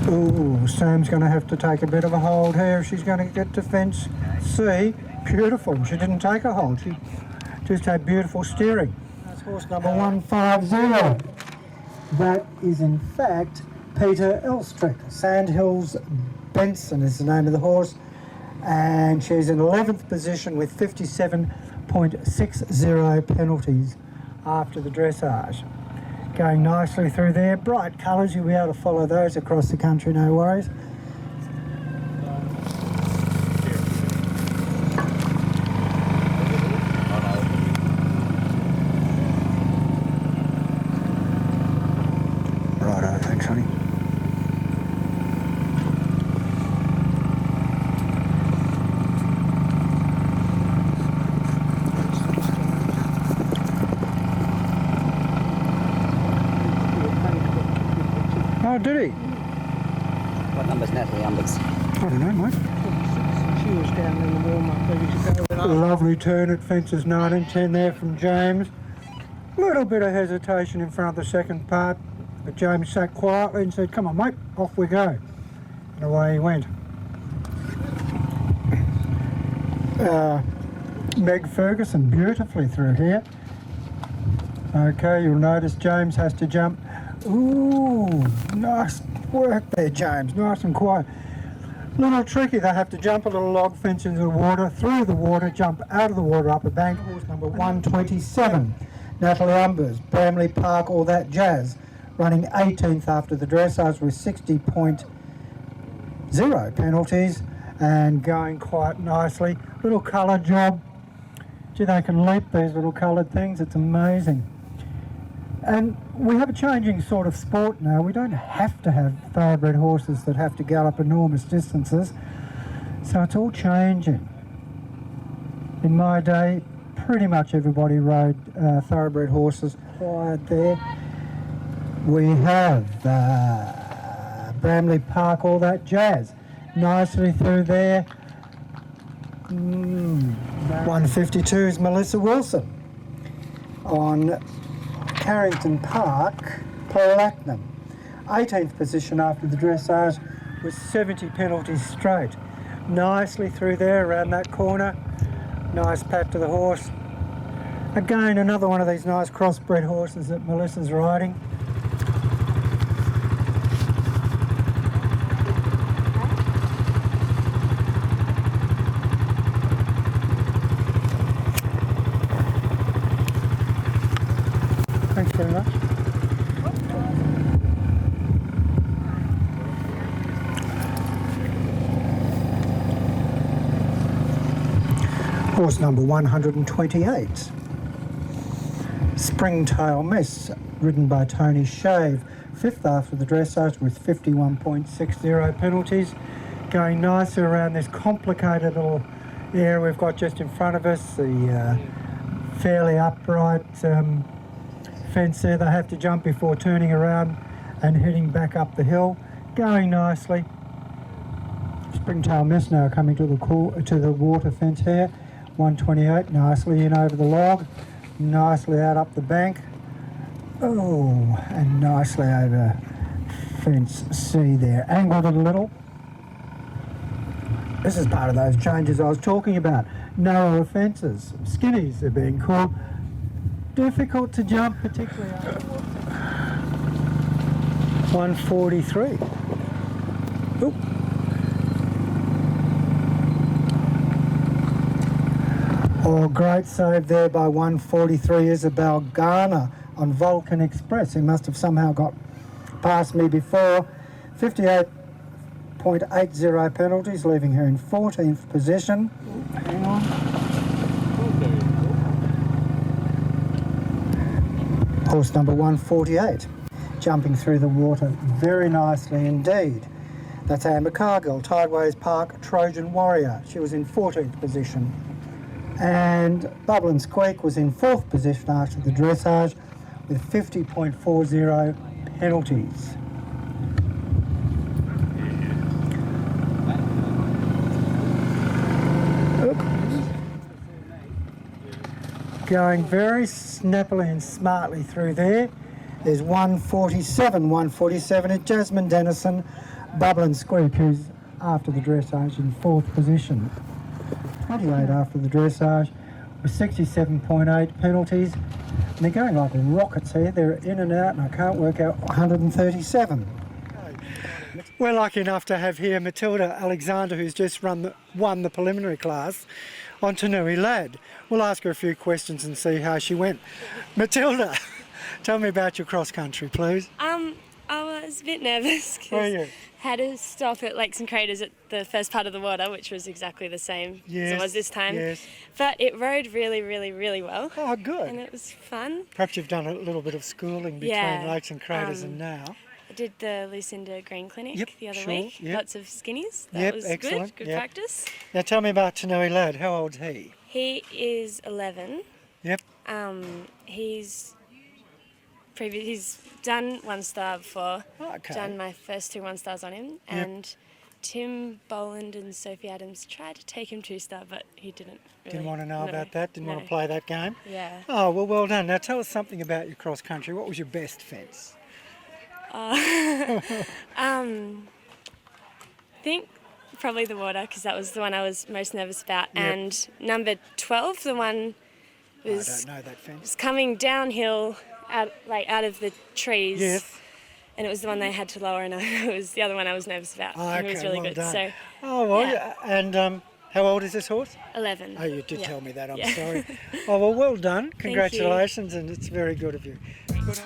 Ooh, Sam's going to have to take a bit of a hold here if she's going to get to fence C. Beautiful. She didn't take a hold. She just had beautiful steering. That's horse number 150. That is in fact Peter Elstrick. Sandhills Benson is the name of the horse. And she's in 11th position with 57.60 penalties after the dressage. Going nicely through there. Bright colours, you'll be able to follow those across the country, no worries. Righto, thanks honey. Oh, did he? What number's Natalie Umbers? I don't know, mate. She was down in the warm-up ready to go. Lovely turn at fences 9-10 there from James. Little bit of hesitation in front of the second part, but James sat quietly and said, "Come on, mate, off we go." And away he went. Meg Ferguson beautifully through here. Okay, you'll notice James has to jump. Ooh, nice work there, James. Nice and quiet. Little tricky, they have to jump a little log fence into the water, through the water, jump out of the water up a bank. Horse number 127, Natalie Umbers, Bramley Park, all that jazz, running 18th after the dressage with 60.0 penalties and going quite nicely. Little colour job. Gee, they can leap, these little coloured things, it's amazing. And we have a changing sort of sport now. We don't have to have thoroughbred horses that have to gallop enormous distances. So it's all changing. In my day, pretty much everybody rode thoroughbred horses. Quiet there. We have Bramley Park, all that jazz. Nicely through there. 152 is Melissa Wilson. On Carrington Park, Platinum. 18th position after the dressage with 70 penalties straight. Nicely through there around that corner. Nice pat to the horse. Again, another one of these nice crossbred horses that Melissa's riding. Thanks very much. Horse number 128. Springtail Miss, ridden by Tony Shave. 5th after the dressage with 51.60 penalties. Going nicely around this complicated little area we've got just in front of us. The fairly upright fence there. They have to jump before turning around and heading back up the hill. Going nicely. Springtail Miss now coming to the water fence here. 128, nicely in over the log, nicely out up the bank. Oh, and nicely over fence C there. Angled it a little. This is part of those changes I was talking about. Narrower fences, skinnies they're being called. Difficult to jump, particularly over 143. Oop. Oh, great save there by 143 Isabel Garner on Vulcan Express. He must have somehow got past me before. 58.80 penalties, leaving her in 14th position. Hang on. Horse number 148, jumping through the water very nicely indeed. That's Amber Cargill, Tideways Park Trojan Warrior. She was in 14th position. And Bubble and Squeak was in 4th position after the dressage with 50.40 penalties. Going very snappily and smartly through there. There's 147 is Jasmine Dennison, Bubble and Squeak, who's after the dressage in 4th position. 28 after the dressage with 67.8 penalties. And they're going like rockets here. They're in and out, and I can't work out 137. We're lucky enough to have here Matilda Alexander, who's just won the preliminary class on Tainui Lad. We'll ask her a few questions and see how she went. Matilda, tell me about your cross country, please. I was a bit nervous Were because you? had to stop at Lakes and Craters at the first part of the water, which was exactly the same as it was this time. Yes. But it rode really, really, really well. Oh, good. And it was fun. Perhaps you've done a little bit of schooling between Yeah, Lakes and Craters and now. I did the Lucinda Green Clinic Yep, the other sure, week. yep. Lots of skinnies. That Yep, was excellent, good yep. practice. Now tell me about Tainui Lad. How old's he? He is 11. Yep. He's done 1 star before. Okay. Done my first 2 1-stars on him, and Tim Boland and Sophie Adams tried to take him 2-star, but he didn't. Really, Didn't want to know about that? Didn't want to play that game? Yeah. Oh, well done. Now tell us something about your cross country. What was your best fence? I think probably the water, because that was the one I was most nervous about. Yep. And number 12, the one I was don't know that fence. coming downhill out of the trees. Yes. And it was the one they had to lower, and it was the other one I was nervous about. Oh, and it was really well good. done. So Oh, well, yeah. And how old is this horse? 11. Oh, you did Yeah. tell me that. I'm Yeah. sorry. Oh, well done. you. Congratulations, and it's very good of you. Good.